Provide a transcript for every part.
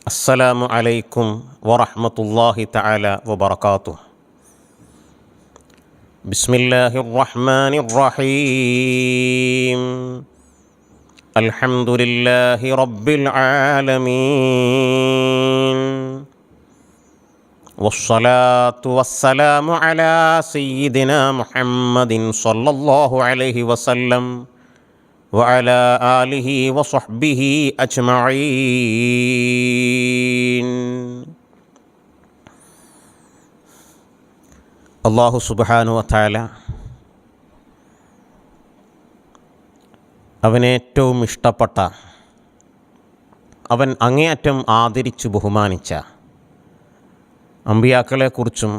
السلام عليكم ورحمة الله تعالى وبركاته. بسم الله الرحمن الرحيم. الحمد لله رب العالمين، والصلاة والسلام على سيدنا محمد صلى الله عليه وسلم وعلى آله وصحبه أجمعين. അല്ലാഹു സുബ്ഹാനഹു വ തആല അവനേറ്റവും ഇഷ്ടപ്പെട്ട, അവൻ അങ്ങേയറ്റം ആദരിച്ചു ബഹുമാനിച്ച അമ്പിയാക്കളെക്കുറിച്ചും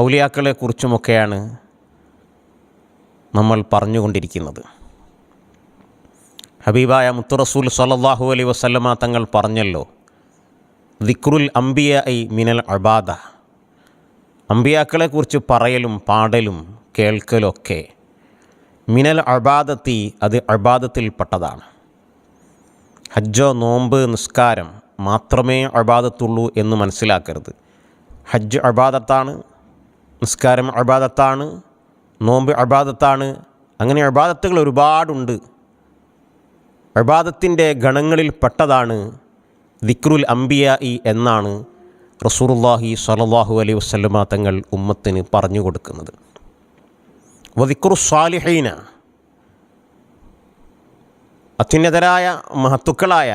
ഔലിയാക്കളെക്കുറിച്ചുമൊക്കെയാണ് നമ്മൾ പറഞ്ഞുകൊണ്ടിരിക്കുന്നത്. ഹബീബായ മുത്തു റസൂൽ സ്വല്ലല്ലാഹു അലൈഹി വസല്ലമ തങ്ങൾ പറഞ്ഞല്ലോ, ദിക്റുൽ അംബിയാഇ മിനൽ ഇബാദ, അമ്പിയാക്കളെക്കുറിച്ച് പറയലും പാടലും കേൾക്കലൊക്കെ മിനൽ ഇബാദത്തി, അത് ഇബാദത്തിൽപ്പെട്ടതാണ്. ഹജ്ജോ നോമ്പ് നിസ്കാരം മാത്രമേ ഇബാദത്തുള്ളൂ എന്ന് മനസ്സിലാക്കരുത്. ഹജ്ജ് ഇബാദത്താണ്, നിസ്കാരം ഇബാദത്താണ്, നോമ്പ് ഇബാദത്താണ്. അങ്ങനെ ഇബാദത്തുകൾ ഒരുപാടുണ്ട്. ഇബാദത്തിൻ്റെ ഗണങ്ങളിൽ പെട്ടതാണ് ദിക്റുൽ അംബിയാഇ എന്നാണ് റസൂലുള്ളാഹി സ്വല്ലല്ലാഹു അലൈഹി വസല്ലമ തങ്ങൾ ഉമ്മത്തിന് പറഞ്ഞു കൊടുക്കുന്നത്. വദിക്റുസ് സാലിഹീന, അത്യുന്നതരായ മഹത്തുക്കളായ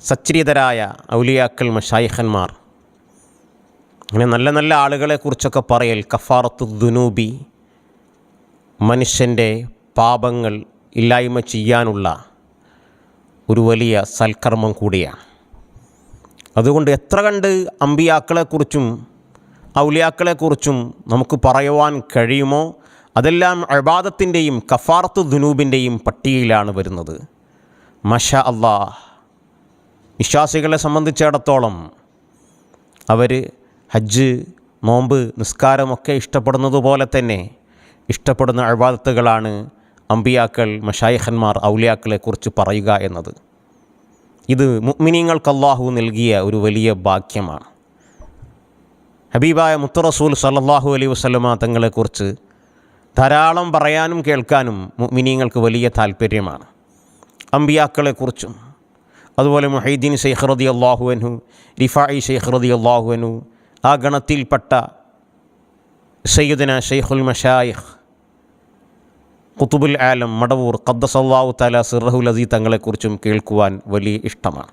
സച്ചരിതരായ ഔലിയാക്കൾ മശായിഖന്മാർ, അങ്ങനെ നല്ല നല്ല ആളുകളെക്കുറിച്ചൊക്കെ പറയൽ കഫാറത്തു ദുനൂബി, മനുഷ്യൻ്റെ പാപങ്ങൾ ഇല്ലായ്മ ചെയ്യാനുള്ള ഒരു വലിയ സൽക്കർമ്മം കൂടിയാണ്. അതുകൊണ്ട് എത്ര കണ്ട് അമ്പിയാക്കളെക്കുറിച്ചും ഔലിയാക്കളെക്കുറിച്ചും നമുക്ക് പറയുവാൻ കഴിയുമോ അതെല്ലാം ഇബാദത്തിൻ്റെയും കഫാറത്തു ദുനൂബിൻ്റെയും പട്ടികയിലാണ് വരുന്നത്. മാഷാ അല്ലാഹ്, വിശ്വാസികളെ സംബന്ധിച്ചിടത്തോളം അവർ ഹജ്ജ്, നോമ്പ്, നിസ്കാരമൊക്കെ ഇഷ്ടപ്പെടുന്നത് പോലെ തന്നെ ഇഷ്ടപ്പെടുന്ന ഇബാദത്തുകളാണ് അമ്പിയാക്കൾ, മശായിഖന്മാർ, ഔലിയാക്കളെക്കുറിച്ച് പറയുക എന്നത്. ഇത് മുഅ്മിനീങ്ങൾക്ക് അല്ലാഹു നൽകിയ ഒരു വലിയ ഭാഗ്യമാണ്. ഹബീബായ മുത്തു റസൂൽ സ്വല്ലല്ലാഹു അലൈഹി വസല്ലമ തങ്ങളെക്കുറിച്ച് ധാരാളം പറയാനും കേൾക്കാനും മുഅ്മിനീങ്ങൾക്ക് വലിയ താല്പര്യമാണ്. അമ്പിയാക്കളെക്കുറിച്ചും അതുപോലെ മുഹൈദ്ദീൻ ശൈഖ് റളിയല്ലാഹു അൻഹു, റിഫാഇ ശൈഖ് റളിയല്ലാഹു അൻഹു, ആ ഗണത്തിൽപ്പെട്ട സയ്യിദുനാ ശൈഖുൽ മശായിഖ് ഖുതുബുൽ ആലം മടവൂർ ഖദ്ദസല്ലാഹു തആല സിർറഹുൽ അസീസ് തങ്ങളെക്കുറിച്ചും കേൾക്കുവാൻ വലിയ ഇഷ്ടമാണ്.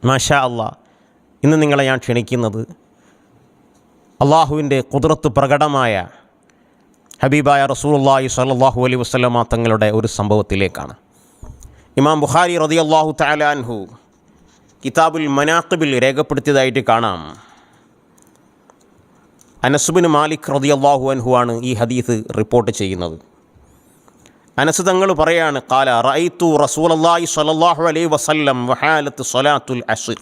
മാഷാ അല്ലാഹ്, ഇന്ന് നിങ്ങളെ ഞാൻ ക്ഷണിക്കുന്നത് അള്ളാഹുവിൻ്റെ ഖുദ്റത്ത് പ്രകടമായ ഹബീബായ റസൂലുള്ളാഹി സ്വല്ലല്ലാഹു അലൈഹി വസല്ലമ തങ്ങളുടെ ഒരു സംഭവത്തിലേക്കാണ്. ഇമാം ബുഖാരി റളിയല്ലാഹു തആല അൻഹു കിതാബുൽ മനാഖിബിൽ രേഖപ്പെടുത്തിയതായിട്ട് കാണാം. അനസ് ബിൻ മാലിക് റളിയല്ലാഹു അൻഹു ആണ് ഈ ഹദീസ് റിപ്പോർട്ട് ചെയ്യുന്നത്. അനസ് തങ്ങൾ പറയാണ്, ഖാല റഅയ്തു റസൂലുള്ളാഹി സ്വല്ലല്ലാഹു അലൈഹി വസല്ലം വഹാലത്ത് സ്വലാത്തുൽ അസ്ർ,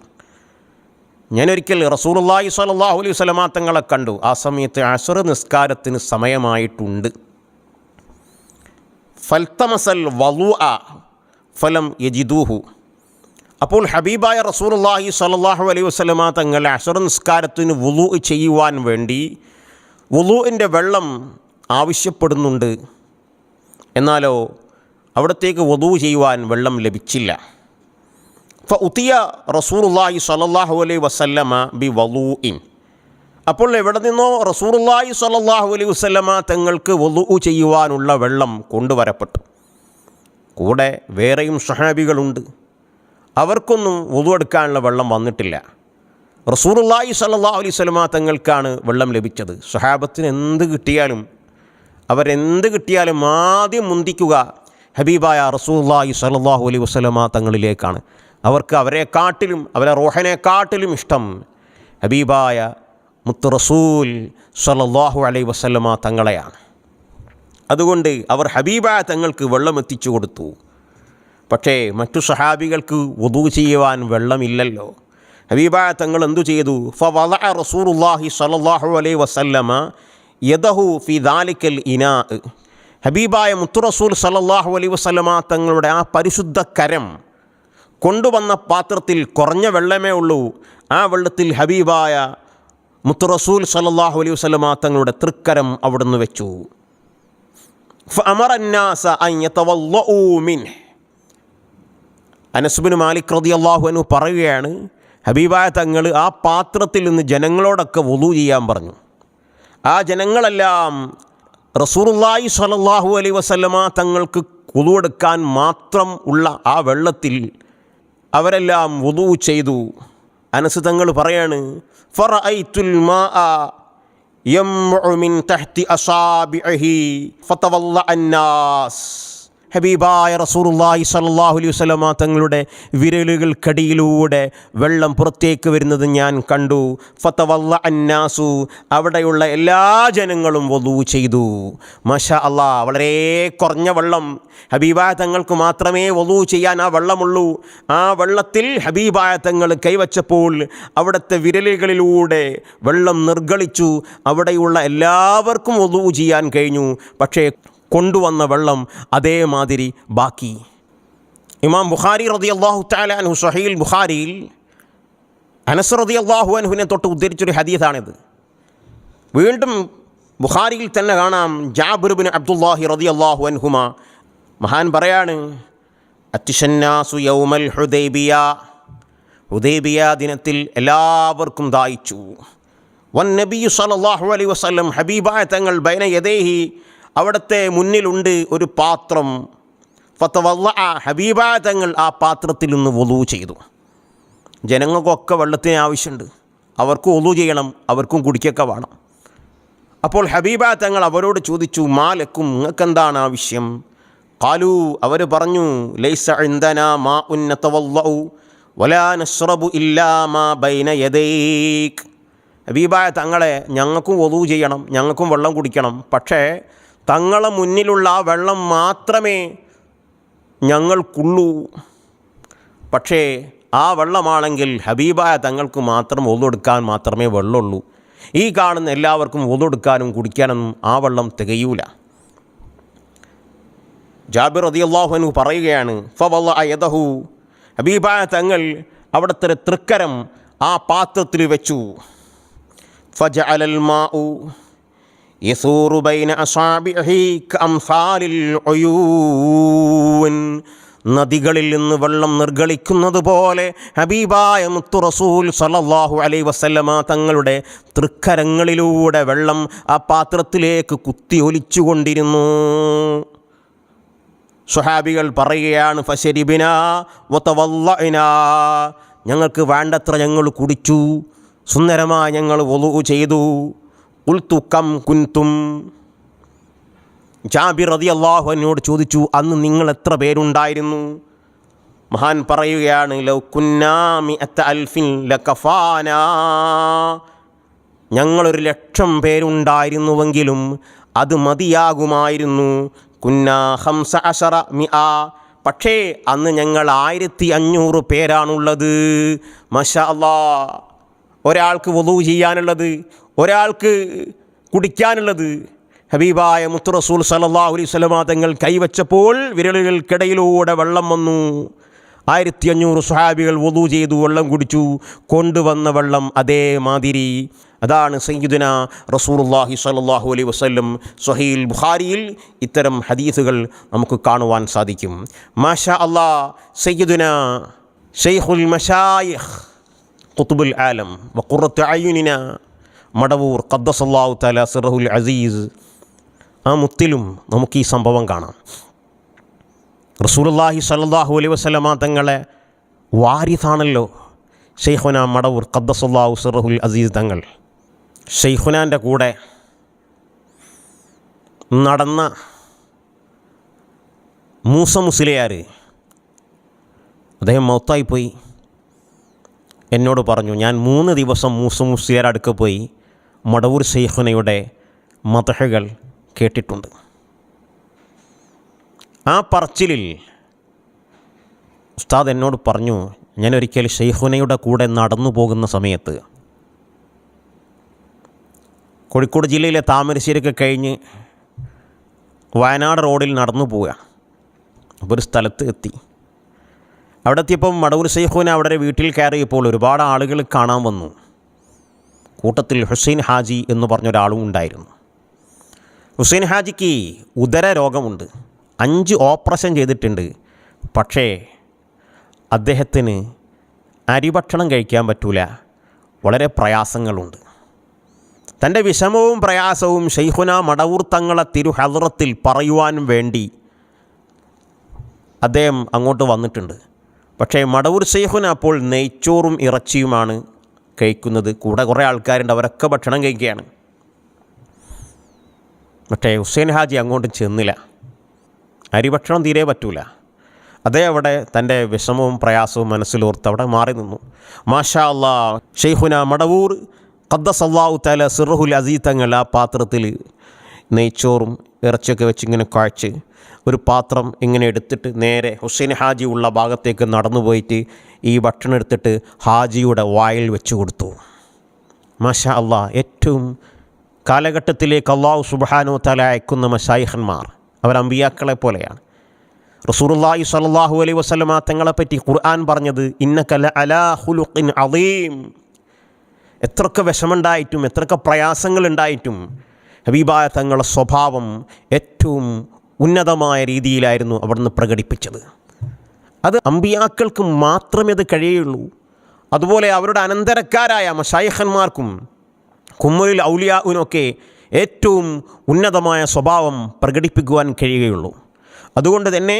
ഞാനൊരിക്കൽ റസൂലുള്ളാഹി സ്വല്ലല്ലാഹു അലൈഹി വസല്ലമ തങ്ങളെ കണ്ടു. ആ സമയത്ത് അസ്ർ നിസ്കാരത്തിന് സമയമായിട്ടുണ്ട്. ഫൽതമസൽ വളുഅ ഫലം യജിദൂഹു, അപ്പോൾ ഹബീബായ റസൂലുള്ളാഹി സ്വല്ലല്ലാഹു അലൈഹി വസല്ലമ തങ്ങൾ അസ്ർ നിസ്കാരത്തിന് വുളൂ ചെയ്യുവാൻ വേണ്ടി വുളൂഇൻ്റെ വെള്ളം ആവശ്യപ്പെടുന്നുണ്ട്. എന്നാലോ അവിടത്തേക്ക് വുളൂ ചെയ്യുവാൻ വെള്ളം ലഭിച്ചില്ല. ഫഉതിയ റസൂലുള്ളാഹി സ്വല്ലല്ലാഹു അലൈഹി വസല്ലമ ബി വളൂഇൻ, അപ്പോൾ എവിടെ നിന്നോ റസൂലുള്ളാഹി സ്വല്ലല്ലാഹു അലൈഹി വസല്ലമ തങ്ങൾക്ക് വുളൂ ചെയ്യുവാനുള്ള വെള്ളം കൊണ്ടുവരപ്പെട്ടു. കൂടെ വേറെയും സ്വഹാബികളുണ്ട്, അവർക്കൊന്നും വുളൂ എടുക്കാനുള്ള വെള്ളം വന്നിട്ടില്ല. റസൂലുള്ളാഹി സ്വല്ലല്ലാഹു അലൈഹി വസല്ലമ തങ്ങൾക്കാണ് വെള്ളം ലഭിച്ചത്. സ്വഹാബത്തിന് എന്ത് കിട്ടിയാലും ആദ്യം മുന്തിക്കുക ഹബീബായ റസൂലുള്ളാഹി സ്വല്ലല്ലാഹു അലൈഹി വസല്ലമ തങ്ങളിലേക്കാണ്. അവർക്ക് അവരെ റൂഹിനെക്കാട്ടിലും ഇഷ്ടം ഹബീബായ മുത്ത് റസൂൽ സ്വല്ലല്ലാഹു അലൈഹി വസല്ലമ തങ്ങളെയാണ്. അതുകൊണ്ട് അവർ ഹബീബായ തങ്ങൾക്ക് വെള്ളം എത്തിച്ചു കൊടുത്തു. പക്ഷേ മറ്റു സഹാബികൾക്ക് വുദൂ ചെയ്യുവാൻ വെള്ളമില്ലല്ലോ. ഹബീബായ തങ്ങൾ എന്തു ചെയ്തു? ഫവളഅ റസൂലുള്ളാഹി സ്വല്ലല്ലാഹു അലൈഹി വസല്ലമ യദഹു ഫി ദാലിക്കൽ ഇനാ, ഹബീബായ മുത്തു റസൂൽ സല്ലല്ലാഹു അലൈഹി വസല്ലമ തങ്ങളുടെ ആ പരിശുദ്ധ കരം കൊണ്ടുവന്ന പാത്രത്തിൽ കുറഞ്ഞ വെള്ളമേ ഉള്ളൂ. ആ വെള്ളത്തിൽ ഹബീബായ മുത്ത് റസൂൽ സല്ലല്ലാഹു അലൈഹി വസല്ലമ തങ്ങളുടെ തൃക്കരം അവിടുന്ന് വെച്ചു. ഫഅമറ അന്നാസ അൻ യതവല്ലഉ മിൻഹ്. അനസ് ബിൻ മാലിക് റളിയല്ലാഹു അൻഹു പറയുകയാണ്, ഹബീബായ തങ്ങൾ ആ പാത്രത്തിൽ നിന്ന് ജനങ്ങളോടൊക്കെ വുളു ചെയ്യാൻ പറഞ്ഞു. ആ ജനങ്ങളെല്ലാം റസൂലുള്ളാഹി സ്വല്ലല്ലാഹു അലൈഹി വസല്ലമ തങ്ങൾക്ക് വുളു എടുക്കാൻ മാത്രം ഉള്ള ആ വെള്ളത്തിൽ അവരെല്ലാം വുളു ചെയ്തു. അനസ് തങ്ങൾ പറയാണ്, ഫറഅയ്തുൽ മാഅ യംഉ മിൻ തഹ്തി അസാബിഇഹി ഫതവല്ലഅ അന്നാസ്. ഹബീബായ റസൂലുള്ളാഹി സ്വല്ലല്ലാഹു അലൈഹി വസല്ലമ തങ്ങളുടെ വിരലുകൾക്കടിയിലൂടെ വെള്ളം പുറത്തേക്ക് വരുന്നത് ഞാൻ കണ്ടു. ഫതവല്ലഅ അന്നാസു, അവിടെയുള്ള എല്ലാ ജനങ്ങളും വുളു ചെയ്തു. മാഷാ അല്ലാഹ്, വളരെ കുറഞ്ഞ വെള്ളം, ഹബീബായ തങ്ങൾക്ക് മാത്രമേ വുളു ചെയ്യാൻ ആ വെള്ളമുള്ളൂ. ആ വെള്ളത്തിൽ ഹബീബായ തങ്ങൾ കൈവച്ചപ്പോൾ അവിടുത്തെ വിരലുകളിലൂടെ വെള്ളം നിർഗളിച്ചു. അവിടെയുള്ള എല്ലാവർക്കും വുളു ചെയ്യാൻ കഴിഞ്ഞു. പക്ഷേ കൊണ്ടുവന്ന വെള്ളം അതേമാതിരി ബാക്കി. ഇമാം ബുഖാരി റളിയല്ലാഹു തആല അൻഹു സ്വഹീഹുൽ ബുഖാരിയിൽ അനസ് റളിയല്ലാഹു അൻഹുവിനെ തൊട്ട് ഉദ്ധരിച്ചൊരു ഹദീസാണിത്. വീണ്ടും ബുഖാരിയിൽ തന്നെ കാണാം, ജാബിർ ബിൻ അബ്ദുല്ലാഹി റളിയല്ലാഹു അൻഹുമ മഹാൻ പറയാണ്, അത്തിശന്നാസു യൗമൽ ഹുദൈബിയ. ഹുദൈബിയ ദിനത്തിൽ എല്ലാവർക്കും ദാഹിച്ചു. വൻ നബിയു സല്ലല്ലാഹു അലൈഹി വസല്ലം, ഹബീബായ തങ്ങൾ ബൈന യദൈഹി, അവിടുത്തെ മുന്നിലുണ്ട് ഒരു പാത്രം. ഫതവല്ലഅ, ഹബീബായ തങ്ങൾ ആ പാത്രത്തിൽ നിന്ന് വുളു ചെയ്തു. ജനങ്ങൾക്കൊക്കെ വെള്ളത്തിന് ആവശ്യമുണ്ട്, അവർക്ക് വുളു ചെയ്യണം, അവർക്കും കുടിക്കൊക്കെ വേണം. അപ്പോൾ ഹബീബായ തങ്ങൾ അവരോട് ചോദിച്ചു, മാലക്കും, നിങ്ങൾക്കെന്താണ് ആവശ്യം? ഖാലു, അവർ പറഞ്ഞു, ലൈസ ഇൻദനാ മാഉൻ നതവല്ലഉ വലാ നശ്റബു ഇല്ലാ മാ ബൈന യദൈക്. ഹബീബായ തങ്ങളെ, ഞങ്ങൾക്കും വുളു ചെയ്യണം, ഞങ്ങൾക്കും വെള്ളം കുടിക്കണം, പക്ഷേ തങ്ങളെ മുന്നിലുള്ള ആ വെള്ളം മാത്രമേ ഞങ്ങൾക്കുള്ളൂ. പക്ഷേ ആ വെള്ളമാണെങ്കിൽ ഹബീബായ തങ്ങൾക്ക് മാത്രം വുളു എടുക്കാൻ മാത്രമേ വെള്ളമുള്ളൂ. ഈ കാണുന്ന എല്ലാവർക്കും വുളു എടുക്കാനും കുടിക്കാനൊന്നും ആ വെള്ളം തികയൂല. ജാബിർ റളിയല്ലാഹു അൻഹു പറയുകയാണ്, ഫവല്ലഅ യദഹു, ഹബീബായ തങ്ങൾ അവിടുത്തെ തൃക്കരം ആ പാത്രത്തിൽ വെച്ചു. ഫജഅലൽ മാഉ യസൂറു ബൈന അസാബിഇഹി കഅംസാലിൽ ഉയൂൻ. നദികളിൽ നിന്ന് വെള്ളം നിർഗളിക്കുന്നത് പോലെ ഹബീബായ മുത്തു റസൂൽ സല്ലല്ലാഹു അലൈഹി വസല്ലമ തങ്ങളുടെ തൃക്കരങ്ങളിലൂടെ വെള്ളം ആ പാത്രത്തിലേക്ക് കുത്തി ഒലിച്ചുകൊണ്ടിരുന്നു. സ്വഹാബികൾ പറയുകയാണ്, ഫശരിബിനാ വതവല്ലഅനാ, ഞങ്ങൾക്ക് വേണ്ടത്ര ഞങ്ങൾ കുടിച്ചു, സുന്ദരമായി ഞങ്ങൾ വുളു ചെയ്തു. ഖുൽതു കം കുൻതും. ജാബിർ റളിയല്ലാഹു അൻഹുവോട് ചോദിച്ചു, അന്ന് നിങ്ങൾ എത്ര പേരുണ്ടായിരുന്നു? മഹാൻ പറയുകയാണ്, ലൗ കുന്നാ മിഅത അൽഫിൻ ലകഫാനാ, ഞങ്ങളൊരു 1,00,000 പേരുണ്ടായിരുന്നുവെങ്കിലും അത് മതിയാകുമായിരുന്നു. കുന്നാ 15 മിഅ, പക്ഷേ അന്ന് ഞങ്ങൾ 1500 പേരാണുള്ളത്. മാഷാ അല്ലാഹ്, ഒരാൾക്ക് വുളു ചെയ്യാനുള്ളത്, ഒരാൾക്ക് കുടിക്കാനുള്ളത്. ഹബീബായ മുത്ത് റസൂൽ സല്ലല്ലാഹു അലൈഹി വസല്ലമ തങ്ങൾ കൈവച്ചപ്പോൾ വിരലുകൾക്കിടയിലൂടെ വെള്ളം വന്നു. 1500 സ്വഹാബികൾ വുളു ചെയ്തു, വെള്ളം കുടിച്ചു. കൊണ്ടുവന്ന വെള്ളം അതേമാതിരി. അതാണ് സയ്യിദുനാ റസൂലുള്ളാഹി സ്വല്ലല്ലാഹു അലൈഹി വസല്ലം. സ്വഹീഹുൽ ബുഖാരിയിൽ ഇത്തരം ഹദീസുകൾ നമുക്ക് കാണുവാൻ സാധിക്കും. മാഷാ അല്ലാഹ്, സയ്യിദുനാ ശൈഖുൽ മശായിഖ് ഖുത്ബുൽ ആലം വഖുറത്തു അയ്യുനിന മടവൂർ ഖദ്ദസല്ലാഹു തആല സിറഹുൽ അസീസ്, ആ മുത്തിലും നമുക്ക് ഈ സംഭവം കാണാം. റസൂലുള്ളാഹി സ്വല്ലല്ലാഹു അലൈഹി വസല്ലമ തങ്ങളെ വാരിസാണല്ലോ ശൈഖുന മടവൂർ ഖദ്ദസല്ലാഹു സിറഹുൽ അസീസ് തങ്ങൾ. ശൈഖുനാൻ്റെ കൂടെ നടന്ന മൂസ മുസ്ലിയാർ, അദ്ദേഹം മൗത്തായിപ്പോയി. എന്നോട് പറഞ്ഞു, ഞാൻ 3 ദിവസം മൂസ മുസ്ലിയാർ അടുക്ക പോയി മടവൂർ ശൈഖുനയുടെ മദ്ഹുകൾ കേട്ടിട്ടുണ്ട്. ആ പറച്ചിലിൽ ഉസ്താദ് എന്നോട് പറഞ്ഞു, ഞാനൊരിക്കൽ ശൈഖുനയുടെ കൂടെ നടന്നു പോകുന്ന സമയത്ത് കോഴിക്കോട് ജില്ലയിലെ താമരശ്ശേരിയൊക്കെ കഴിഞ്ഞ് വയനാട് റോഡിൽ നടന്നു പോവുക. അപ്പോൾ ഒരു സ്ഥലത്ത് എത്തി. അവിടെ എത്തിയപ്പം മടവൂർ ശൈഖുന അവിടെ വീട്ടിൽ കയറിയപ്പോൾ ഒരുപാട് ആളുകൾ കാണാൻ വന്നു. കൂട്ടത്തിൽ ഹുസൈൻ ഹാജി എന്ന് പറഞ്ഞൊരാളും ഉണ്ടായിരുന്നു. ഹുസൈൻ ഹാജിക്ക് ഉദര രോഗമുണ്ട്, 5 ഓപ്പറേഷൻ ചെയ്തിട്ടുണ്ട്. പക്ഷേ അദ്ദേഹത്തിന് അരിഭക്ഷണം കഴിക്കാൻ പറ്റൂല, വളരെ പ്രയാസങ്ങളുണ്ട്. തൻ്റെ വിഷമവും പ്രയാസവും ശൈഖുന മടവൂർ തങ്ങളെ തിരുഹദ്റത്തിൽ പറയുവാൻ വേണ്ടി അദ്ദേഹം അങ്ങോട്ട് വന്നിട്ടുണ്ട്. പക്ഷേ മടവൂർ ശൈഖുന അപ്പോൾ നെയ്ച്ചോറും ഇറച്ചിയുമാണ് കഴിക്കുന്നത്. കൂടെ കുറേ ആൾക്കാരുണ്ട്, അവരൊക്കെ ഭക്ഷണം കഴിക്കുകയാണ്. പക്ഷേ ഹുസൈൻ ഹാജി അങ്ങോട്ട് ചെന്നില്ല, അരിഭക്ഷണം തീരെ പറ്റൂല. അതേ അവിടെ തൻ്റെ വിഷമവും പ്രയാസവും മനസ്സിലോർത്ത് അവിടെ മാറി നിന്നു. മാഷാ അല്ലാഹ്, ശൈഖുന മടവൂർ ഖദ്ദസല്ലാഹു തആല സിർറുൽ അസീസ് തങ്ങൾ ആ പാത്രത്തിൽ നെയ്ച്ചോറും ഇറച്ചിയൊക്കെ വെച്ച് ഇങ്ങനെ കുഴച്ച് ഒരു പാത്രം ഇങ്ങനെ എടുത്തിട്ട് നേരെ ഹുസൈൻ ഹാജി ഉള്ള ഭാഗത്തേക്ക് നടന്നു പോയിട്ട് ഈ ഭക്ഷണം എടുത്തിട്ട് ഹാജിയുടെ വായിൽ വെച്ച് കൊടുത്തു. മാഷാ അല്ലാഹ്, ഏറ്റവും കാലഘട്ടത്തിലേക്ക് അല്ലാഹു സുബ്ഹാനഹു തആല അയക്കുന്ന മശായിഖന്മാർ അവർ അമ്പിയാക്കളെ പോലെയാണ്. റസൂലുള്ളാഹി സ്വല്ലല്ലാഹു അലൈഹി വസല്ലമ തങ്ങളെപ്പറ്റി ഖുർആൻ പറഞ്ഞത് ഇന്നക ലഅലാ ഖുലുഖിൻ അദീം. എത്രയൊക്കെ വിഷമുണ്ടായിട്ടും എത്രയൊക്കെ പ്രയാസങ്ങളുണ്ടായിട്ടും ഹബീബായ തങ്ങളുടെ സ്വഭാവം ഏറ്റവും ഉന്നതമായ രീതിയിലായിരുന്നു അവിടുന്ന് പ്രകടിപ്പിച്ചത്. അത് അമ്പിയാക്കൾക്ക് മാത്രമേ അത് കഴിയുള്ളൂ. അതുപോലെ അവരുടെ അനന്തരക്കാരായ മശായിഖന്മാർക്കും കുമ്മയിൽ ഔലിയാവിനൊക്കെ ഏറ്റവും ഉന്നതമായ സ്വഭാവം പ്രകടിപ്പിക്കുവാൻ കഴിയുകയുള്ളൂ. അതുകൊണ്ട് തന്നെ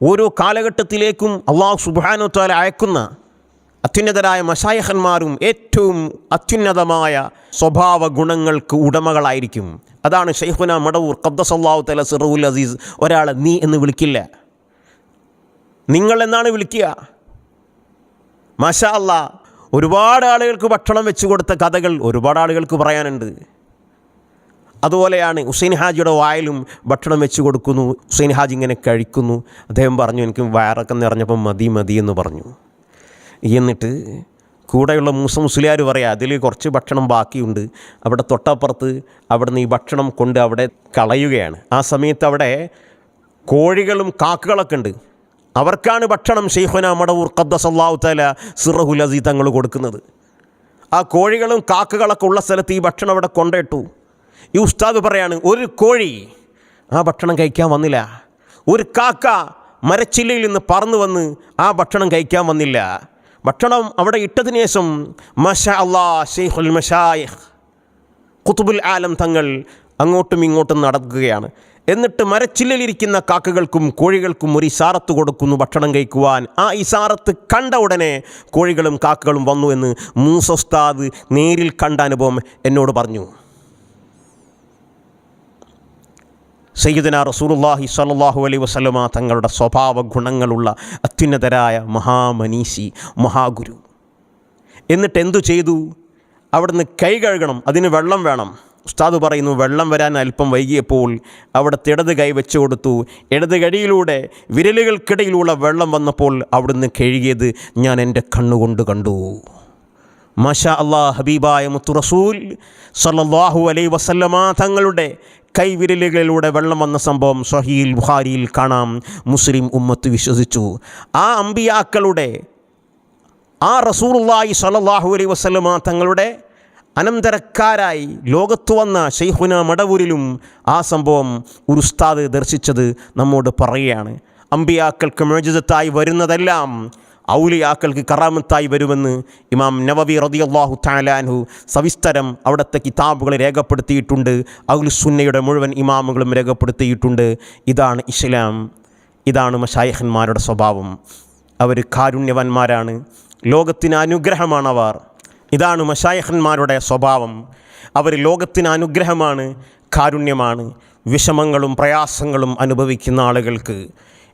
ഓരോ കാലഘട്ടത്തിലേക്കും അല്ലാഹു സുബ്ഹാനഹു തആല അയക്കുന്ന അത്യുന്നതരായ മശായിഖന്മാരും ഏറ്റവും അത്യുന്നതമായ സ്വഭാവ ഗുണങ്ങൾക്ക് ഉടമകളായിരിക്കും. അതാണ് ശൈഖുന മടവൂർ ഖദ്ദസല്ലാഹു തആല സിർറുൽ അസീസ് ഒരാളെ നീ എന്ന് വിളിക്കില്ല, നിങ്ങൾ എന്നാണ് വിളിക്കുക. മാഷാ അല്ലാഹ്, ഒരുപാട് ആളുകൾക്ക് ഭക്ഷണം വെച്ച് കൊടുത്ത കഥകൾ ഒരുപാട് ആളുകൾക്ക് പറയാനുണ്ട്. അതുപോലെയാണ് ഹുസൈൻ ഹാജിയുടെ വായിലും ഭക്ഷണം വെച്ച് കൊടുക്കുന്നു. ഹുസൈൻ ഹാജി ഇങ്ങനെ കഴിക്കുന്നു. അദ്ദേഹം പറഞ്ഞു, എനിക്ക് വയറൊക്കെ നിറഞ്ഞപ്പോൾ മതി മതി എന്ന് പറഞ്ഞു. എന്നിട്ട് കൂടെയുള്ള മൂസ മുസ്ലിയാർ പറയാം, അതിൽ കുറച്ച് ഭക്ഷണം ബാക്കിയുണ്ട്, അവിടെ തൊട്ടപ്പുറത്ത് അവിടുന്ന് ഈ ഭക്ഷണം കൊണ്ട് അവിടെ കളയുകയാണ്. ആ സമയത്ത് അവിടെ കോഴികളും കാക്കകളൊക്കെ ഉണ്ട്, അവർക്കാണ് ഭക്ഷണം ശൈഖുന മടവൂർ ഖദ്ദസല്ലാഹു തആല സിർറുൽ അസീസ് തങ്ങൾ കൊടുക്കുന്നത്. ആ കോഴികളും കാക്കകളൊക്കെ ഉള്ള സ്ഥലത്ത് ഈ ഭക്ഷണം അവിടെ കൊണ്ടിട്ടു. ഈ ഉസ്താദ് പറയാണ്, ഒരു കോഴി ആ ഭക്ഷണം കഴിക്കാൻ വന്നില്ല, ഒരു കാക്ക മരച്ചില്ലയിൽ നിന്ന് പറന്നു വന്ന് ആ ഭക്ഷണം കഴിക്കാൻ വന്നില്ല. ഭക്ഷണം അവിടെ ഇട്ടതിന് ശേഷം മാഷാ അല്ലാഹ് ശൈഖുൽ മശായിഖ് ഖുതുബുൽ ആലം തങ്ങൾ അങ്ങോട്ടും ഇങ്ങോട്ടും നടക്കുകയാണ്. എന്നിട്ട് മരച്ചില്ലയിലിരിക്കുന്ന കാക്കകൾക്കും കോഴികൾക്കും ഒരു ഇസാറത്ത് കൊടുക്കുന്നു ഭക്ഷണം കഴിക്കുവാൻ. ആ ഇസാറത്ത് കണ്ട ഉടനെ കോഴികളും കാക്കകളും വന്നു എന്ന് മൂസ ഉസ്താദ് നേരിൽ കണ്ട അനുഭവം എന്നോട് പറഞ്ഞു. സയ്യിദുനാ റസൂലുള്ളാഹി സ്വല്ലല്ലാഹു അലൈഹി വസല്ലമ തങ്ങളുടെ സ്വഭാവ ഗുണങ്ങളുള്ള അത്യുന്നതരായ മഹാമനീഷി, മഹാഗുരു. എന്നിട്ട് എന്തു ചെയ്തു? അവിടുന്ന് കൈ കഴുകണം, അതിന് വെള്ളം വേണം. ഉസ്താദ് പറയുന്നു, വെള്ളം വരാൻ അല്പം വൈകിയപ്പോൾ അവിടുത്തെ ഇടത് കൈ വെച്ച് കൊടുത്തു. ഇടത് കൈയിലൂടെ വിരലുകൾക്കിടയിലുള്ള വെള്ളം വന്നപ്പോൾ അവിടുന്ന് കഴുകിയത് ഞാൻ എൻ്റെ കണ്ണുകൊണ്ട് കണ്ടു. മാഷാ അല്ലാഹ്, ഹബീബായ മുത്തു റസൂൽ സ്വല്ലല്ലാഹു അലൈഹി വസല്ലമ തങ്ങളുടെ കൈവിരലുകളിലൂടെ വെള്ളം വന്ന സംഭവം സ്വഹീഹുൽ ബുഖാരിയിൽ കാണാം. മുസ്ലിം ഉമ്മത്ത് വിശ്വസിച്ചു. ആ അമ്പിയാക്കളുടെ, ആ റസൂലുള്ളാഹി സ്വല്ലല്ലാഹു അലൈഹി വസല്ലമ തങ്ങളുടെ അനന്തരക്കാരായി ലോകത്ത് വന്ന ശൈഖുന മടവൂരിലും ആ സംഭവം ഒരു ഉസ്താദ് ദർശിച്ചത് നമ്മോട് പറയുകയാണ്. അമ്പിയാക്കൾക്ക് മുഅ്ജിസത്തായി വരുന്നതെല്ലാം ഔലിയാക്കൾക്ക് കറാമത്തായി വരുമെന്ന് ഇമാം നവവി റളിയല്ലാഹു തആല അൻഹു സവിസ്തരം അവിടുത്തെ കിതാബുകൾ രേഖപ്പെടുത്തിയിട്ടുണ്ട്. അഹ്ലുസുന്നയുടെ മുഴുവൻ ഇമാമുകളും രേഖപ്പെടുത്തിയിട്ടുണ്ട്. ഇതാണ് ഇസ്ലാം, ഇതാണ് മശായിഖന്മാരുടെ സ്വഭാവം. അവർ കാരുണ്യവാന്മാരാണ്, ലോകത്തിന് അനുഗ്രഹമാണവർ. ഇതാണ് മശായിഖന്മാരുടെ സ്വഭാവം. അവർ ലോകത്തിന് അനുഗ്രഹമാണ്, കാരുണ്യമാണ്. വിഷമങ്ങളും പ്രയാസങ്ങളും അനുഭവിക്കുന്ന ആളുകൾക്ക്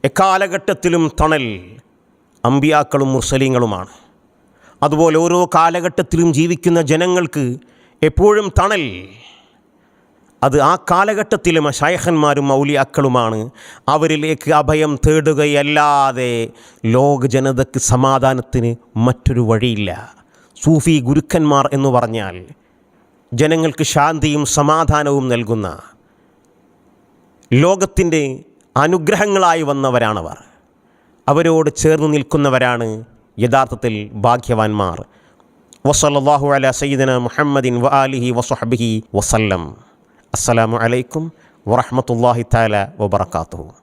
എക്കാലഘട്ടത്തിലും തണൽ അമ്പിയാക്കളും മുർസലീങ്ങളുമാണ്. അതുപോലെ ഓരോ കാലഘട്ടത്തിലും ജീവിക്കുന്ന ജനങ്ങൾക്ക് എപ്പോഴും തണൽ അത് ആ കാലഘട്ടത്തിലെ മശായിഖന്മാരും ഔലിയാക്കളുമാണ്. അവരിലേക്ക് അഭയം തേടുകയല്ലാതെ ലോക ജനതയ്ക്ക് സമാധാനത്തിന് മറ്റൊരു വഴിയില്ല. സൂഫി ഗുരുക്കന്മാർ എന്ന് പറഞ്ഞാൽ ജനങ്ങൾക്ക് ശാന്തിയും സമാധാനവും നൽകുന്ന ലോകത്തിൻ്റെ അനുഗ്രഹങ്ങളായി വന്നവരാണവർ. അവരോട് ചേർന്ന് നിൽക്കുന്നവരാണ് യഥാർത്ഥത്തിൽ ഭാഗ്യവാന്മാർ. വസല്ലല്ലാഹു അലാ സയ്യിദിന മുഹമ്മദിൻ വ ആലിഹി വസഹ്ബിഹി വസല്ലം. അസ്സലാമു അലൈക്കും വറഹ്മത്തുള്ളാഹി തആല വബറകാതുഹു.